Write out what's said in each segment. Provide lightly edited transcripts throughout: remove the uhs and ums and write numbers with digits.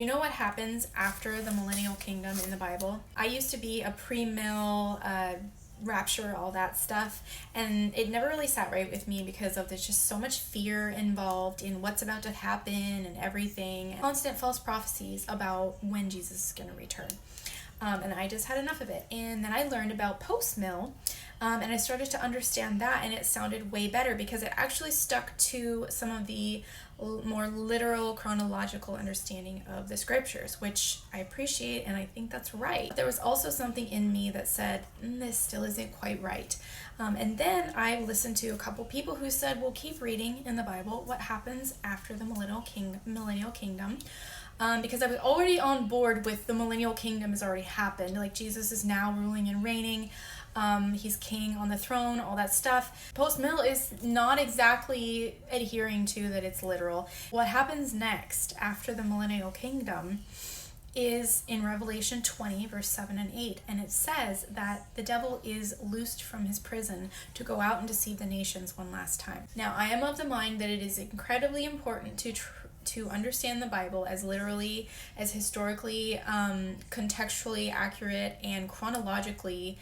You know what happens after the millennial kingdom in the Bible? I used to be a premill, rapture, all that stuff, and it never really sat right with me because of there's just so much fear involved in what's about to happen and everything. Constant false prophecies about when Jesus is going to return. And I just had enough of it. And then I learned about post mill, and I started to understand that, and it sounded way better because it actually stuck to some of the more literal chronological understanding of the scriptures, which I appreciate, and I think that's right. There was also something in me that said, this still isn't quite right. And then I listened to a couple people who said, well, keep reading in the Bible what happens after the millennial kingdom. Because I was already on board with the millennial kingdom has already happened. Like, Jesus is now ruling and reigning. He's king on the throne, all that stuff. Post-mill is not exactly adhering to that it's literal. What happens next after the millennial kingdom is in Revelation 20, verse 7 and 8. And it says that the devil is loosed from his prison to go out and deceive the nations one last time. Now, I am of the mind that it is incredibly important to understand the Bible as literally, as historically, contextually accurate, and chronologically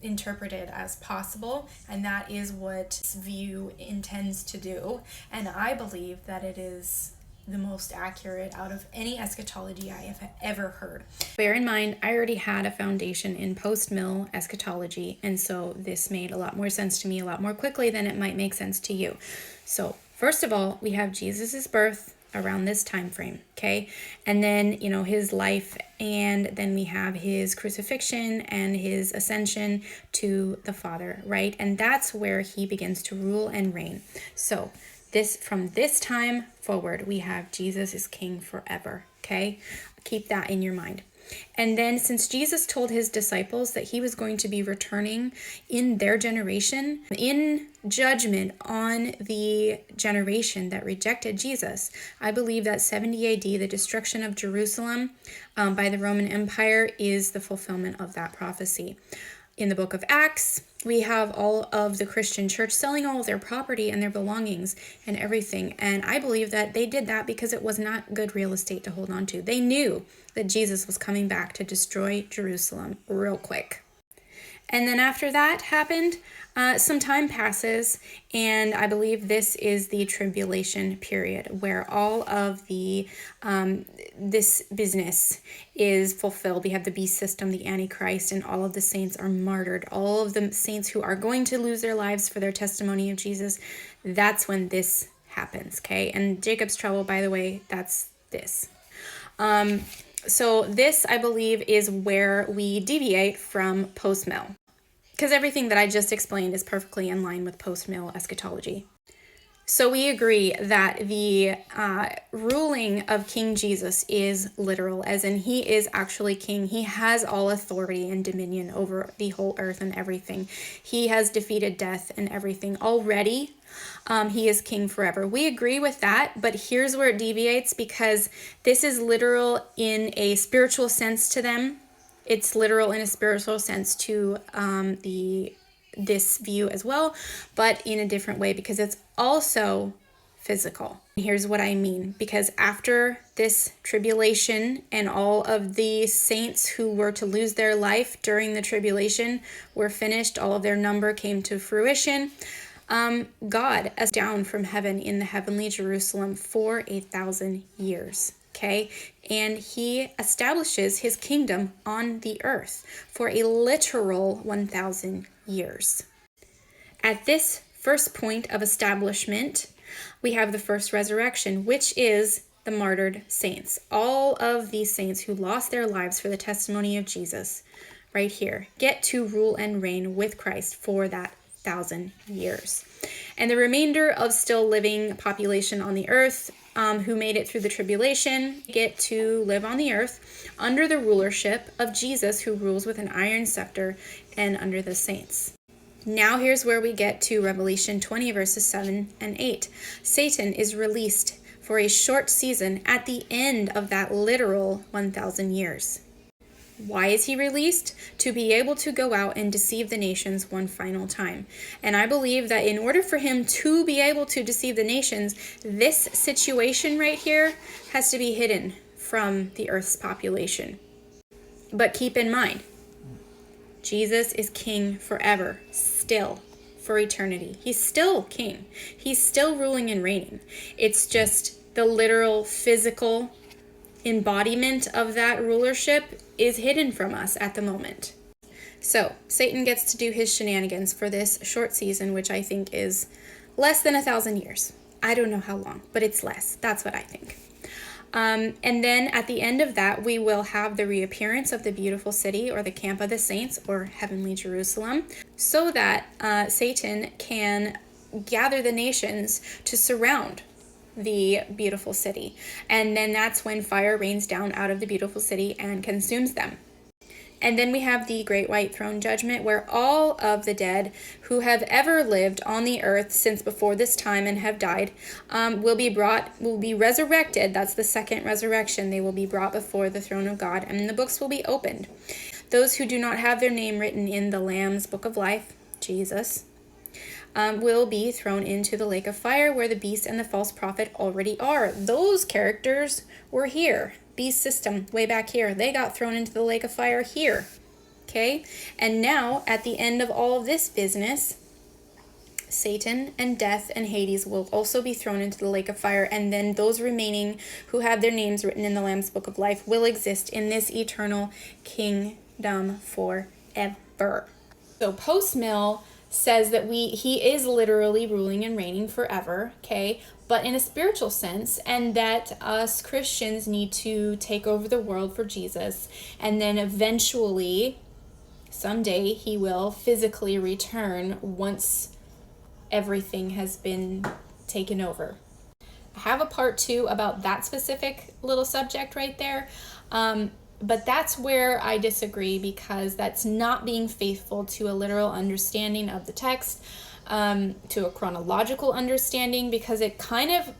interpreted as possible, and that is what this view intends to do, and I believe that it is the most accurate out of any eschatology I have ever heard. Bear in mind, I already had a foundation in post-mill eschatology, and so this made a lot more sense to me a lot more quickly than it might make sense to you. So first of all, we have Jesus's birth around this time frame, okay? And then, his life, and then we have his crucifixion and his ascension to the Father, right? And that's where he begins to rule and reign. So from this time forward, we have Jesus is king forever, okay? Keep that in your mind. And then, since Jesus told his disciples that he was going to be returning in their generation, in judgment on the generation that rejected Jesus, I believe that 70 AD, the destruction of Jerusalem by the Roman Empire, is the fulfillment of that prophecy. In the book of Acts, we have all of the Christian church selling all of their property and their belongings and everything. And I believe that they did that because it was not good real estate to hold on to. They knew that Jesus was coming back to destroy Jerusalem real quick. And then after that happened, some time passes, and I believe this is the tribulation period where all of the this business is fulfilled. We have the beast system, the Antichrist, and all of the saints are martyred. All of the saints who are going to lose their lives for their testimony of Jesus, that's when this happens, okay? And Jacob's trouble, by the way, that's this. So this, I believe, is where we deviate from post-mill, because everything that I just explained is perfectly in line with post-mill eschatology. So we agree that the ruling of King Jesus is literal, as in he is actually king. He has all authority and dominion over the whole earth and everything. He has defeated death and everything already. He is king forever. We agree with that, but here's where it deviates, because this is literal in a spiritual sense to them. It's literal in a spiritual sense to this view as well, but in a different way, because it's also physical. Here's what I mean, because after this tribulation and all of the saints who were to lose their life during the tribulation were finished, all of their number came to fruition, God is down from heaven in the heavenly Jerusalem for 1,000 years. Okay, and he establishes his kingdom on the earth for a literal 1,000 years. At this first point of establishment, we have the first resurrection, which is the martyred saints. All of these saints who lost their lives for the testimony of Jesus, right here, get to rule and reign with Christ for that 1,000 years. And the remainder of still living population on the earth, who made it through the tribulation, get to live on the earth under the rulership of Jesus, who rules with an iron scepter, and under the saints. Now here's where we get to Revelation 20, verses 7 and 8. Satan is released for a short season at the end of that literal 1,000 years. Why is he released? To be able to go out and deceive the nations one final time. And I believe that in order for him to be able to deceive the nations, this situation right here has to be hidden from the earth's population. But keep in mind, Jesus is king forever, still, for eternity. He's still king. He's still ruling and reigning. It's just the literal physical embodiment of that rulership is hidden from us at the moment. So Satan gets to do his shenanigans for this short season, which I think is less than 1,000 years. I don't know how long, but it's less. That's what I think. And then at the end of that, we will have the reappearance of the beautiful city, or the camp of the saints, or heavenly Jerusalem, so that Satan can gather the nations to surround the beautiful city. And then that's when fire rains down out of the beautiful city and consumes them. And then we have the great white throne judgment, where all of the dead who have ever lived on the earth since before this time and have died will be resurrected. That's the second resurrection. They will be brought before the throne of God, and the books will be opened. Those who do not have their name written in the Lamb's book of life, Jesus, will be thrown into the lake of fire, where the beast and the false prophet already are. Those characters were here. Beast system way back here. They got thrown into the lake of fire here. Okay? And now, at the end of all of this business, Satan and death and Hades will also be thrown into the lake of fire, and then those remaining who have their names written in the Lamb's book of life will exist in this eternal kingdom forever. So Post Mill says that he is literally ruling and reigning forever, okay, but in a spiritual sense, and that us Christians need to take over the world for Jesus, and then eventually, someday, he will physically return once everything has been taken over. I have a part 2 about that specific little subject right there, but that's where I disagree, because that's not being faithful to a literal understanding of the text, to a chronological understanding, because it kind of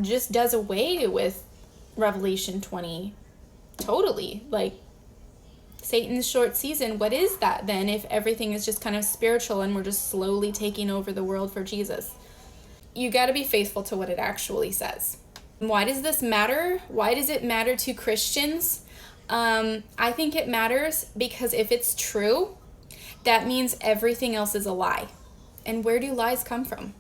just does away with Revelation 20 totally. Like, Satan's short season, what is that then if everything is just kind of spiritual and we're just slowly taking over the world for Jesus? You got to be faithful to what it actually says. Why does this matter? Why does it matter to Christians? I think it matters because if it's true, that means everything else is a lie. And where do lies come from?